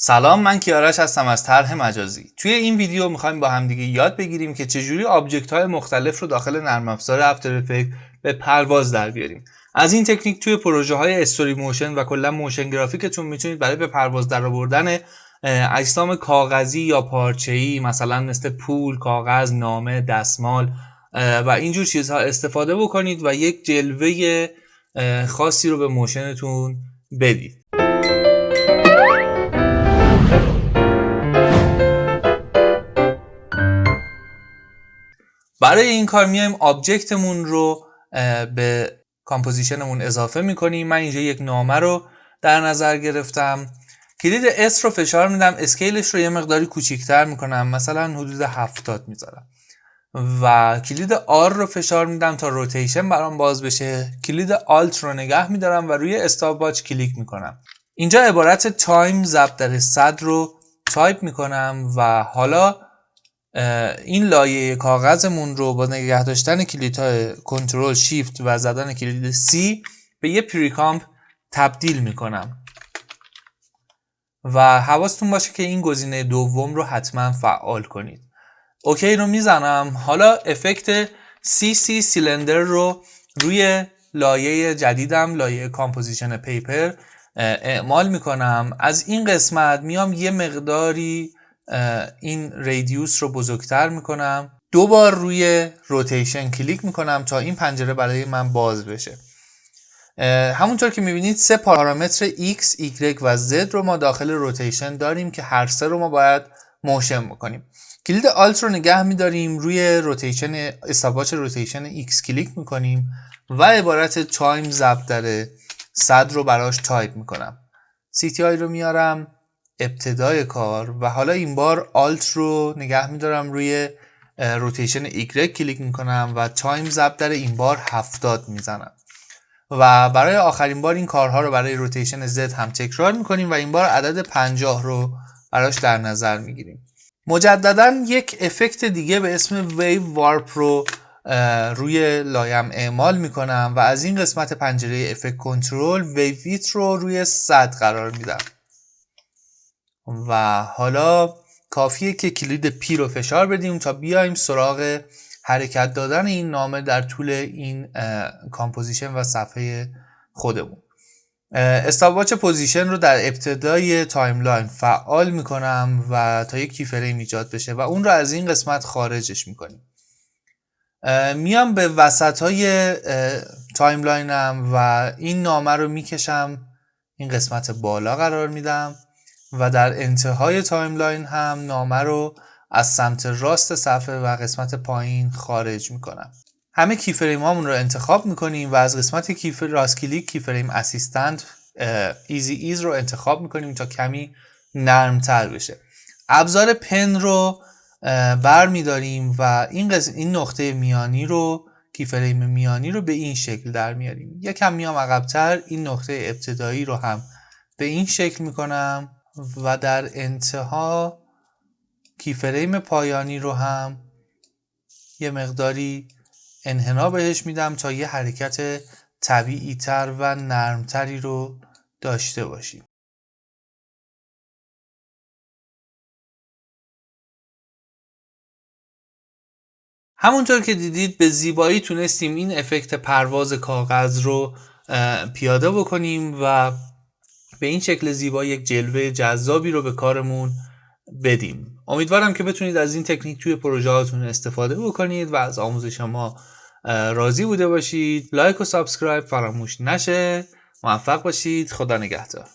سلام، من کیارش هستم از طرح مجازی. توی این ویدیو میخوایم با همدیگه یاد بگیریم که چجوری آبجکت های مختلف رو داخل نرم افزار افتر افکت به پرواز در بیاریم. از این تکنیک توی پروژه های استوری موشن و کلا موشن گرافیکتون میتونید برای به پرواز در آوردن اجسام کاغذی یا پارچه‌ای مثلا مثل پول، کاغذ، نامه، دستمال و اینجور چیزها استفاده بکنید و یک جلوه خاصی رو به موشنتون بدید. برای این کار میایم آبجکتمون رو به کامپوزیشنمون اضافه میکنیم. من اینجا یک نامه رو در نظر گرفتم. کلید S رو فشار میدم، اسکیلش رو یه مقداری کوچیک‌تر میکنم، مثلا حدود 70 میذارم و کلید R رو فشار میدم تا روتیشن برام باز بشه. کلید Alt رو نگه میدارم و روی استاپ واچ کلیک میکنم. اینجا عبارت تایم ضرب در 100 رو تایپ میکنم و حالا این لایه کاغذمون رو با نگه داشتن کلیدهای کنترل شیفت و زدن کلید C به یه پریکامپ تبدیل میکنم و حواستون باشه که این گزینه دوم رو حتما فعال کنید. اوکی رو میزنم. حالا افکت CC سیلندر رو روی لایه جدیدم، لایه کامپوزیشن پیپر، اعمال میکنم. از این قسمت میام یه مقداری این ریدیوس رو بزرگتر میکنم. دوبار روی روتیشن کلیک میکنم تا این پنجره برای من باز بشه. همونطور که میبینید 3 پارامتر X, Y و Z رو ما داخل روتیشن داریم که هر سه رو ما باید موشن بکنیم. کلید Alt رو نگه میداریم، روی روتیشن استاپواچ روتیشن X کلیک میکنیم و عبارت تایم ضرب در 100 رو براش تایپ میکنم. CTI رو میارم ابتدای کار و حالا این بار Alt رو نگه میدارم، روی روتیشن Y کلیک میکنم و تایم ضرب در این بار 70 میزنم و برای آخرین بار این کارها رو برای روتیشن Z هم تکرار میکنیم و این بار عدد 50 رو براش در نظر میگیریم. مجددا یک افکت دیگه به اسم ویو وارپ رو روی لایم اعمال میکنم و از این قسمت پنجره افکت کنترل ویو ویت رو روی 100 قرار میدم و حالا کافیه که کلید P رو فشار بدیم تا بیایم سراغ حرکت دادن این نامه در طول این کامپوزیشن و صفحه خودمون. استاپ واچ پوزیشن رو در ابتدای تایملاین فعال میکنم و تا یک کی فریم ایجاد بشه و اون رو از این قسمت خارجش میکنیم. میام به وسط های تایملاینم و این نامه رو میکشم، این قسمت بالا قرار میدم و در انتهای تایملاین هم نامه رو از سمت راست صفحه و قسمت پایین خارج میکنم. همه کی فریم هامون رو انتخاب میکنیم و از قسمت راست کلیک کی فریم اسیستنت ایزی ایز رو انتخاب میکنیم تا کمی نرمتر بشه. ابزار پن رو بر میداریم و این نقطه میانی رو، کی فریم میانی رو به این شکل در میاریم. یکم میام عقب‌تر، این نقطه ابتدایی رو هم به این شکل میکنم و در انتها کی فریم پایانی رو هم یه مقداری انحنا بهش میدم تا یه حرکت طبیعی تر و نرمتری رو داشته باشیم. همونطور که دیدید به زیبایی تونستیم این افکت پرواز کاغذ رو پیاده بکنیم و به این شکل زیبا یک جلوه جذابی رو به کارمون بدیم. امیدوارم که بتونید از این تکنیک توی پروژه هاتون استفاده بکنید و از آموزش ما راضی بوده باشید. لایک و سابسکرایب فراموش نشه. موفق باشید. خدا نگهدار.